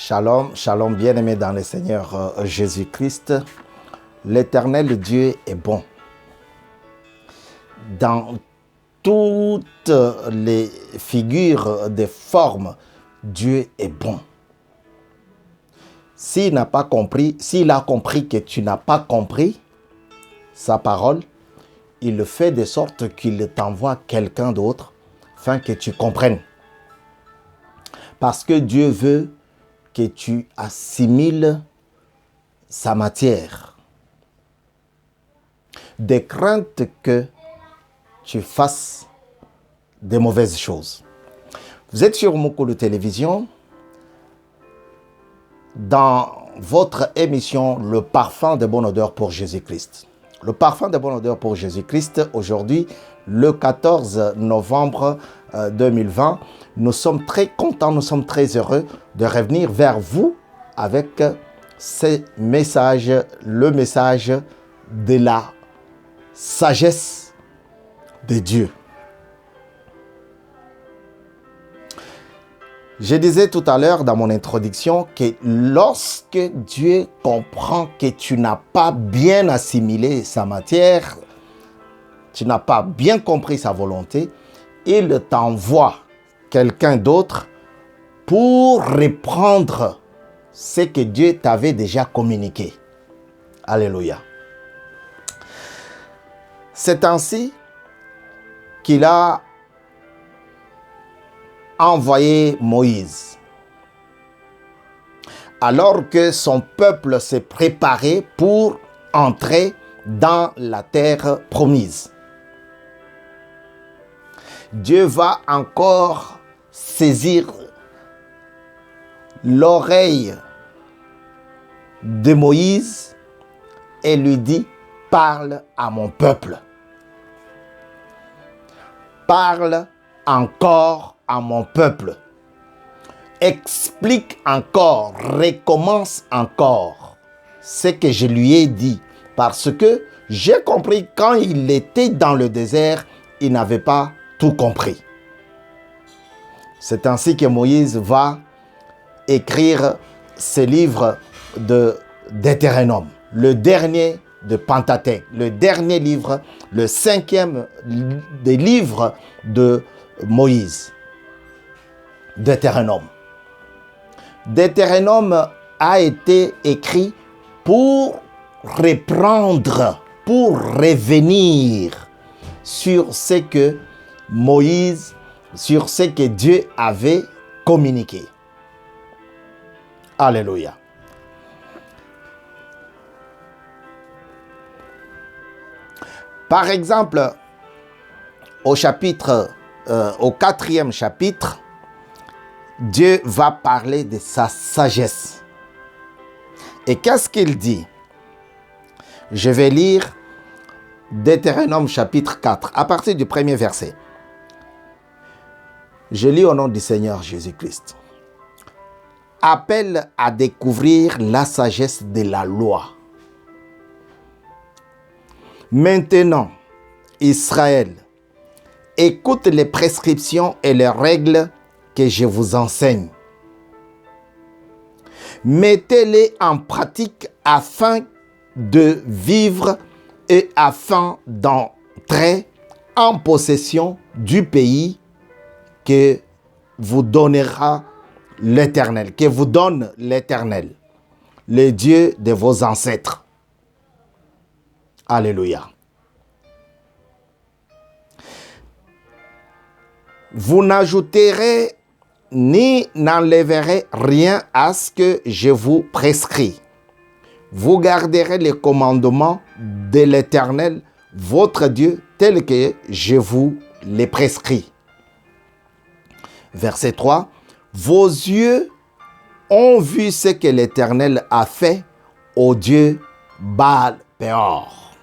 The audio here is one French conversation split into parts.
Shalom, shalom, bien-aimés dans le Seigneur Jésus-Christ. L'Éternel Dieu est bon. Dans toutes les figures des formes, Dieu est bon. S'il n'a pas compris, s'il a compris que tu n'as pas compris sa parole, il le fait de sorte qu'il t'envoie quelqu'un d'autre afin que tu comprennes. Parce que Dieu veut que tu assimiles sa matière. De crainte que tu fasses de mauvaises choses. Vous êtes sur Mukulu Télévision, dans votre émission Le Parfum de bonne odeur pour Jésus-Christ. Le Parfum de bonne odeur pour Jésus-Christ, aujourd'hui, le 14 novembre 2020, nous sommes très contents, nous sommes très heureux de revenir vers vous avec ce message, le message de la sagesse de Dieu. Je disais tout à l'heure dans mon introduction que lorsque Dieu comprend que tu n'as pas bien assimilé sa matière, tu n'as pas bien compris sa volonté, il t'envoie quelqu'un d'autre pour reprendre ce que Dieu t'avait déjà communiqué. Alléluia. C'est ainsi qu'il a envoyé Moïse. Alors que son peuple s'est préparé pour entrer dans la terre promise. Dieu va encore saisir l'oreille de Moïse et lui dit: parle à mon peuple. Parle encore à mon peuple. Explique encore, recommence encore ce que je lui ai dit. Parce que j'ai compris quand il était dans le désert, il n'avait pas tout compris. C'est ainsi que Moïse va écrire ce livre de Deutéronome, le dernier de Pentateuque, le dernier livre, le 5e des livres de Moïse. Deutéronome. Deutéronome a été écrit pour reprendre, pour revenir sur ce que Moïse, sur ce que Dieu avait communiqué. Alléluia. Par exemple, au 4e chapitre, Dieu va parler de sa sagesse. Et qu'est-ce qu'il dit? Je vais lire Deutéronome chapitre 4, à partir du premier verset. Je lis au nom du Seigneur Jésus-Christ. Appelle à découvrir la sagesse de la loi. Maintenant, Israël, écoute les prescriptions et les règles que je vous enseigne. Mettez-les en pratique afin de vivre et afin d'entrer en possession du pays que vous donnera l'Éternel, que vous donne l'Éternel, le Dieu de vos ancêtres. Alléluia. Vous n'ajouterez ni n'enlèverez rien à ce que je vous prescris. Vous garderez les commandements de l'Éternel, votre Dieu, tels que je vous les prescris. Verset 3. Vos yeux ont vu ce que l'Éternel a fait au Dieu Baal-Péor.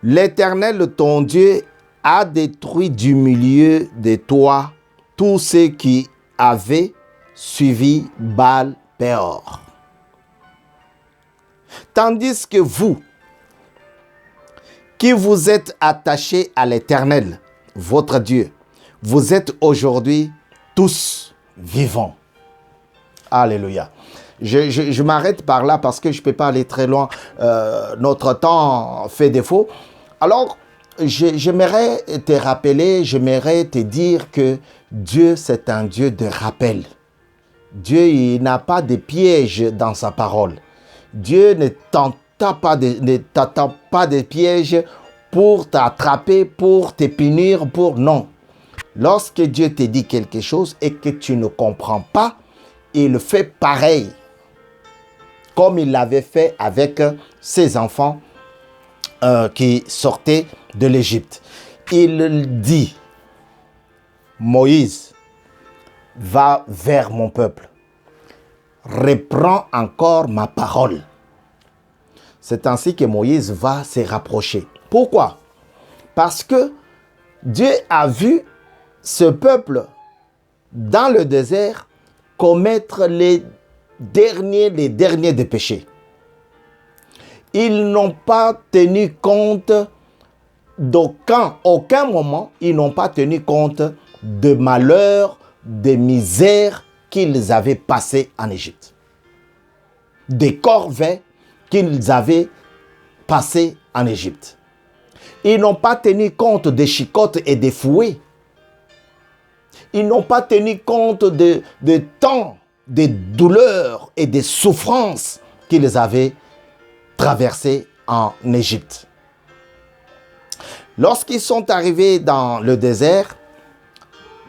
L'Éternel, ton Dieu, a détruit du milieu de toi tous ceux qui avaient suivi Baal-Péor. Tandis que vous, qui vous êtes attachés à l'Éternel, votre Dieu, vous êtes aujourd'hui tous vivants. Alléluia. Je m'arrête par là parce que je ne peux pas aller très loin. Notre temps fait défaut. Alors, j'aimerais te rappeler, j'aimerais te dire que Dieu, c'est un Dieu de rappel. Dieu, il n'a pas de piège dans sa parole. Dieu ne t'attend pas de pièges pour t'attraper, pour te punir, non. Lorsque Dieu te dit quelque chose et que tu ne comprends pas, il fait pareil, comme il l'avait fait avec ses enfants qui sortaient de l'Égypte. Il dit, Moïse, va vers mon peuple, reprends encore ma parole. C'est ainsi que Moïse va se rapprocher. Pourquoi? Parce que Dieu a vu ce peuple dans le désert commettre les derniers des péchés. Ils n'ont pas tenu compte aucun moment, ils n'ont pas tenu compte de malheurs, de misères qu'ils avaient passées en Égypte. Des corvées qu'ils avaient passées en Égypte. Ils n'ont pas tenu compte des chicottes et des fouets. Ils n'ont pas tenu compte de temps, des douleurs et des souffrances qu'ils avaient traversées en Égypte. Lorsqu'ils sont arrivés dans le désert,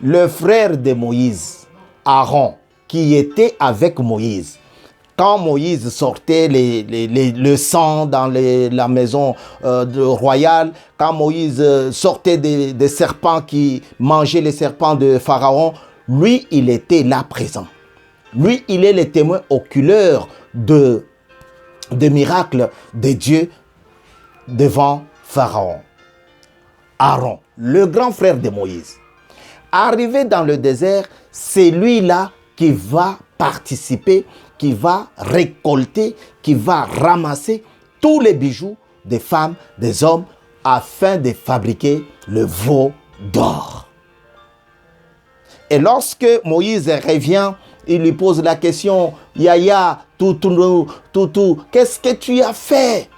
le frère de Moïse, Aaron, qui était avec Moïse, quand Moïse sortait le sang dans la maison royale, quand Moïse sortait des serpents qui mangeaient les serpents de Pharaon, lui, il était là présent. Lui, il est le témoin oculaire de miracles de Dieu devant Pharaon. Aaron, le grand frère de Moïse. Arrivé dans le désert, c'est lui-là qui va participer, qui va récolter, qui va ramasser tous les bijoux des femmes, des hommes, afin de fabriquer le veau d'or. Et lorsque Moïse revient, il lui pose la question, Yaya, Toutou, qu'est-ce que tu as fait?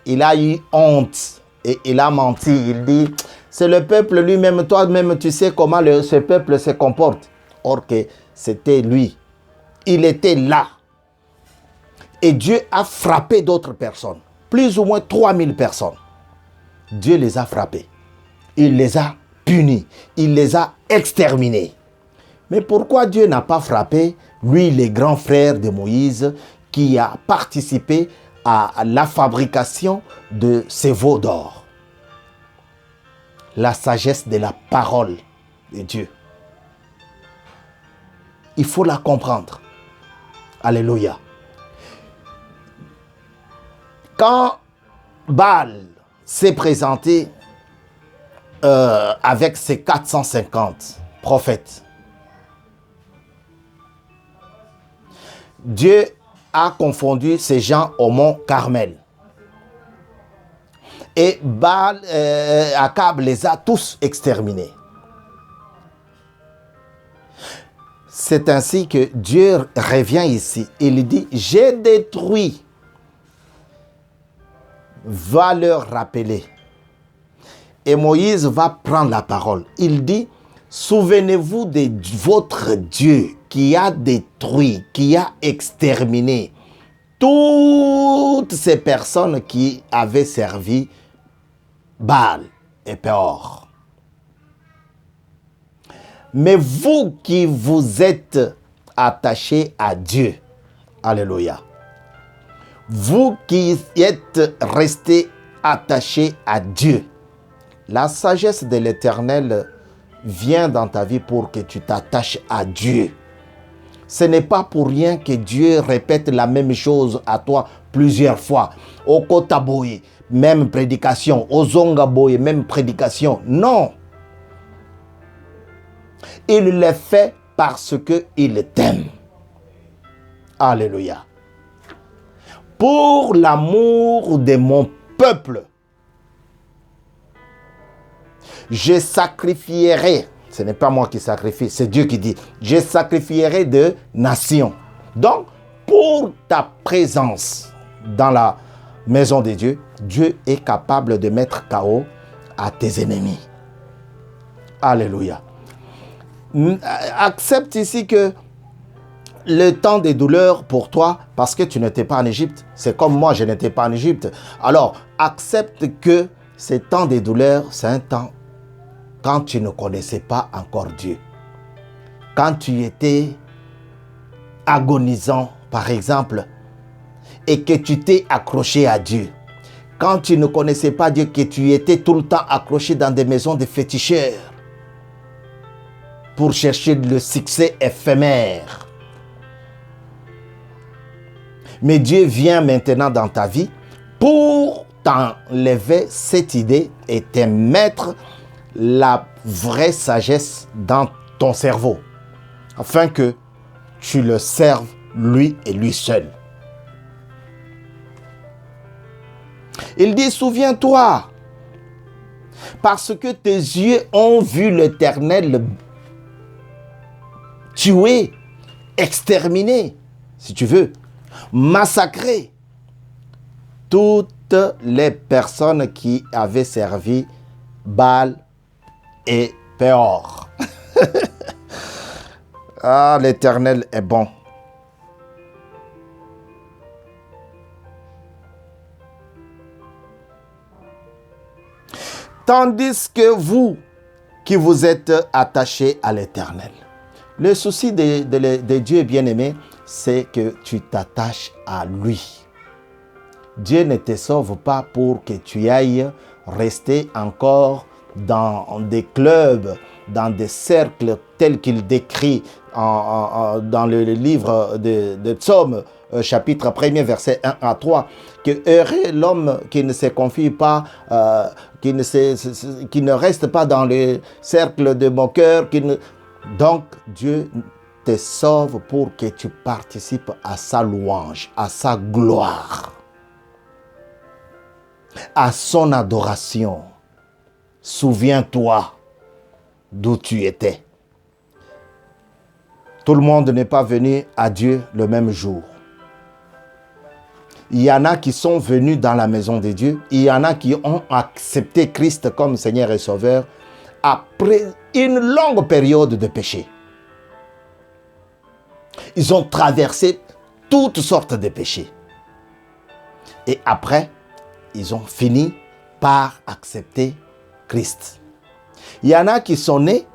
Il a eu honte et il a menti. Il dit, c'est le peuple lui-même, toi-même tu sais comment ce peuple se comporte. Or que c'était lui. Il était là. Et Dieu a frappé d'autres personnes. Plus ou moins 3000 personnes. Dieu les a frappés. Il les a punis. Il les a exterminés. Mais pourquoi Dieu n'a pas frappé, lui, le grand frère de Moïse, qui a participé à la fabrication de ces veaux d'or? La sagesse de la parole de Dieu. Il faut la comprendre. Alléluia. Quand Baal s'est présenté avec ses 450 prophètes, Dieu a confondu ces gens au mont Carmel. Et Baal, Akab les a tous exterminés. C'est ainsi que Dieu revient ici. Il dit, j'ai détruit. Va leur rappeler. Et Moïse va prendre la parole. Il dit, souvenez-vous de votre Dieu qui a détruit, qui a exterminé toutes ces personnes qui avaient servi Baal et Péor. Mais vous qui vous êtes attachés à Dieu, alléluia, vous qui êtes restés attachés à Dieu, la sagesse de l'Éternel vient dans ta vie pour que tu t'attaches à Dieu. Ce n'est pas pour rien que Dieu répète la même chose à toi plusieurs fois. Au Kotaboye, même prédication. Au Zongaboye, même prédication. Non. Il le fait parce qu'il t'aime. Alléluia. Pour l'amour de mon peuple, je sacrifierai, ce n'est pas moi qui sacrifie, c'est Dieu qui dit, je sacrifierai de nations Donc, pour ta présence dans la maison de Dieu, Dieu est capable de mettre KO à tes ennemis. Alléluia. Accepte ici que le temps des douleurs pour toi, parce que tu n'étais pas en Égypte, c'est comme moi, je n'étais pas en Égypte. Alors, accepte que ce temps des douleurs, c'est un temps quand tu ne connaissais pas encore Dieu. Quand tu étais agonisant, par exemple, et que tu t'es accroché à Dieu. Quand tu ne connaissais pas Dieu, que tu étais tout le temps accroché dans des maisons de féticheurs pour chercher le succès éphémère. Mais Dieu vient maintenant dans ta vie pour t'enlever cette idée et te mettre la vraie sagesse dans ton cerveau, afin que tu le serves lui et lui seul. Il dit, souviens-toi, parce que tes yeux ont vu l'Éternel tuer, exterminer, si tu veux, massacrer toutes les personnes qui avaient servi Baal et Péor. Ah, l'Éternel est bon. Tandis que vous, qui vous êtes attachés à l'Éternel. Le souci de Dieu bien-aimé, c'est que tu t'attaches à lui. Dieu ne te sauve pas pour que tu ailles rester encore dans des clubs, dans des cercles tels qu'il décrit dans le livre de Psaumes, chapitre 1er, verset 1 à 3, que heureux l'homme qui ne se confie pas, qui ne reste pas dans le cercle de moqueurs. Donc, Dieu te sauve pour que tu participes à sa louange, à sa gloire, à son adoration. Souviens-toi d'où tu étais. Tout le monde n'est pas venu à Dieu le même jour. Il y en a qui sont venus dans la maison de Dieu. Il y en a qui ont accepté Christ comme Seigneur et Sauveur après une longue période de péché. Ils ont traversé toutes sortes de péchés. Et après, ils ont fini par accepter Christ. Il y en a qui sont nés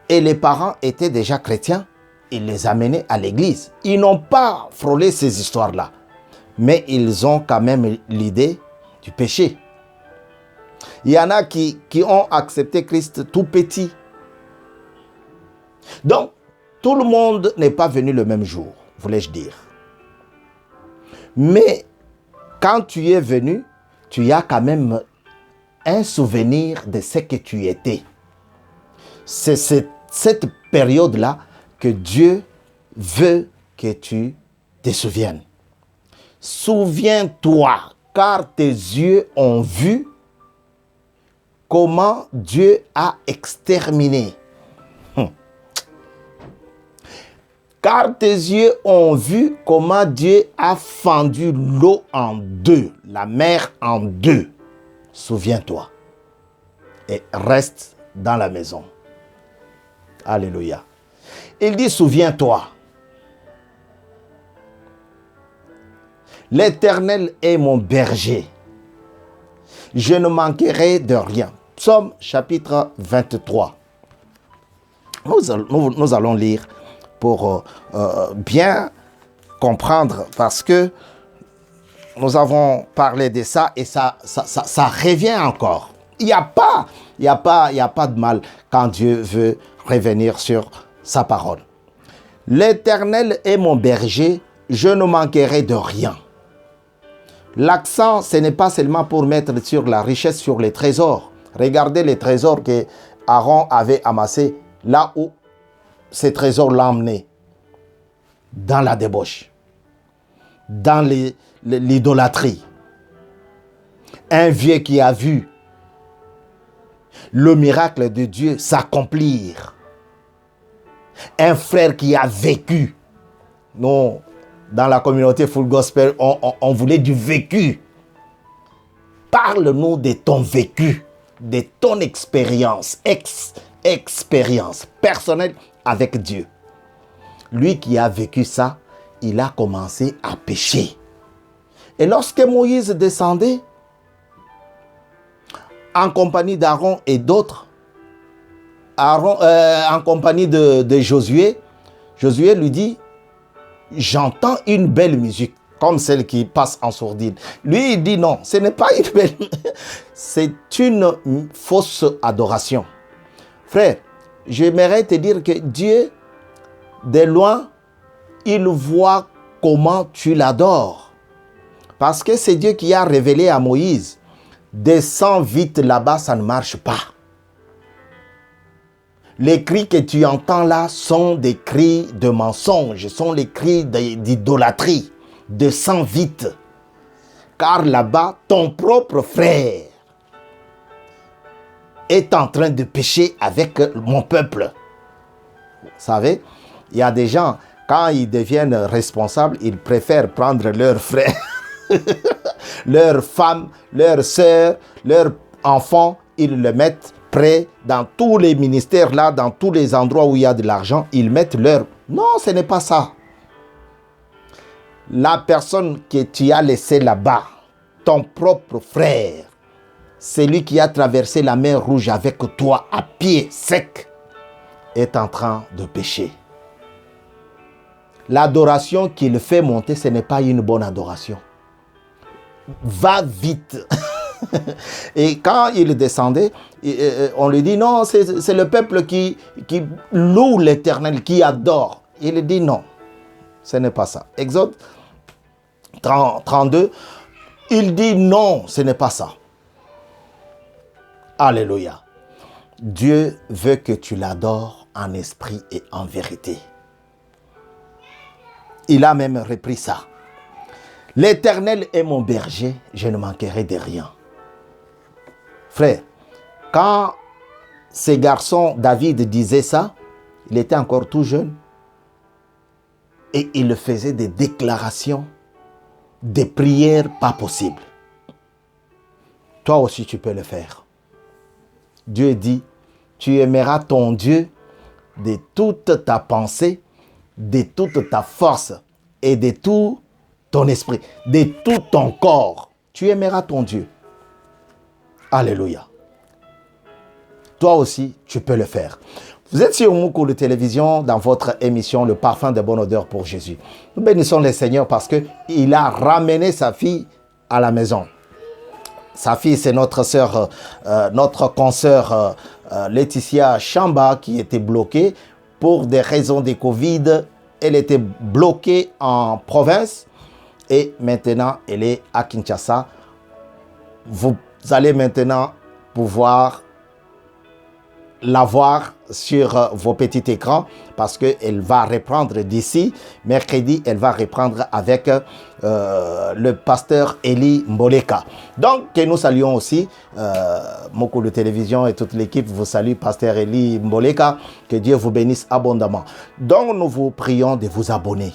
et les parents étaient déjà chrétiens. Ils les amenaient à l'église. Ils n'ont pas frôlé ces histoires-là. Mais ils ont quand même l'idée du péché. Il y en a qui ont accepté Christ tout petit. Donc, tout le monde n'est pas venu le même jour, voulais-je dire. Mais quand tu es venu, tu as quand même un souvenir de ce que tu étais. C'est cette période-là que Dieu veut que tu te souviennes. Souviens-toi, car tes yeux ont vu comment Dieu a exterminé. Car tes yeux ont vu comment Dieu a fendu l'eau en deux, la mer en deux. Souviens-toi et reste dans la maison. Alléluia. Il dit, souviens-toi. L'Éternel est mon berger. Je ne manquerai de rien. Psaume chapitre 23. Nous allons lire pour bien comprendre, parce que nous avons parlé de ça et ça revient encore. Il n'y a pas de mal quand Dieu veut revenir sur sa parole. L'Éternel est mon berger, je ne manquerai de rien. L'accent, ce n'est pas seulement pour mettre sur la richesse, sur les trésors. Regardez les trésors que Aaron avait amassés là où ces trésors l'ont emmené. Dans la débauche, dans l'idolâtrie. Un vieux qui a vu le miracle de Dieu s'accomplir. Un frère qui a vécu Nous, dans la communauté Full Gospel, on voulait du vécu. Parle-nous de ton vécu, de ton expérience, expérience personnelle avec Dieu. Lui qui a vécu ça, il a commencé à pécher. Et lorsque Moïse descendait, en compagnie d'Aaron et d'autres, en compagnie de Josué, Josué lui dit, j'entends une belle musique, comme celle qui passe en sourdine. Lui, il dit non, ce n'est pas une belle, c'est une fausse adoration. Frère, j'aimerais te dire que Dieu, de loin, il voit comment tu l'adores. Parce que c'est Dieu qui a révélé à Moïse, descends vite là-bas, ça ne marche pas. Les cris que tu entends là sont des cris de mensonge, sont les cris d'idolâtrie. Descends vite. Car là-bas, ton propre frère est en train de pécher avec mon peuple. Vous savez, il y a des gens, quand ils deviennent responsables, ils préfèrent prendre leurs frères, leurs femmes, leurs sœurs, leurs enfants, ils le mettent près dans tous les ministères là, dans tous les endroits où il y a de l'argent, ils mettent leur... Non, ce n'est pas ça. La personne que tu as laissée là-bas, ton propre frère, celui qui a traversé la mer Rouge avec toi à pied sec, est en train de pécher. L'adoration qu'il fait monter, ce n'est pas une bonne adoration. Va vite. Et quand il descendait, on lui dit non, c'est le peuple qui loue l'Éternel, qui adore. Il dit non, ce n'est pas ça. Exode 32, il dit non, ce n'est pas ça. Alléluia. Dieu veut que tu l'adores en esprit et en vérité. Il a même repris ça. L'Éternel est mon berger, je ne manquerai de rien. Frère, quand ces garçons, David disait ça, il était encore tout jeune. Et il faisait des déclarations, des prières pas possibles. Toi aussi, tu peux le faire. Dieu dit, tu aimeras ton Dieu de toute ta pensée, de toute ta force et de tout ton esprit, de tout ton corps. Tu aimeras ton Dieu. Alléluia. Toi aussi, tu peux le faire. Vous êtes sur Moukou de télévision dans votre émission Le Parfum de Bonne Odeur pour Jésus. Nous bénissons le Seigneur parce qu'il a ramené sa fille à la maison. Sa fille, c'est notre sœur, notre consoeur Laetitia Chamba qui était bloquée pour des raisons de Covid. Elle était bloquée en province et maintenant elle est à Kinshasa. Vous allez maintenant pouvoir la voir sur vos petits écrans parce qu'elle va reprendre d'ici. Mercredi, elle va reprendre avec le pasteur Eli Mboleka. Donc, que nous saluons aussi, Moukou de télévision et toute l'équipe vous salue, pasteur Eli Mboleka. Que Dieu vous bénisse abondamment. Donc, nous vous prions de vous abonner.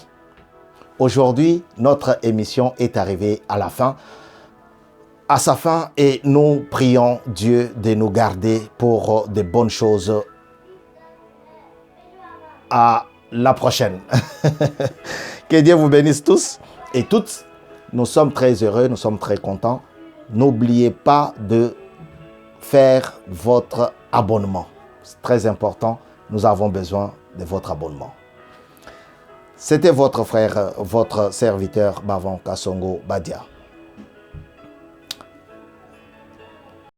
Aujourd'hui, notre émission est arrivée à la fin. À sa fin, et nous prions Dieu de nous garder pour de bonnes choses. À la prochaine. Que Dieu vous bénisse tous et toutes. Nous sommes très heureux, nous sommes très contents. N'oubliez pas de faire votre abonnement. C'est très important. Nous avons besoin de votre abonnement. C'était votre frère, votre serviteur Bavon Kasongo Badia.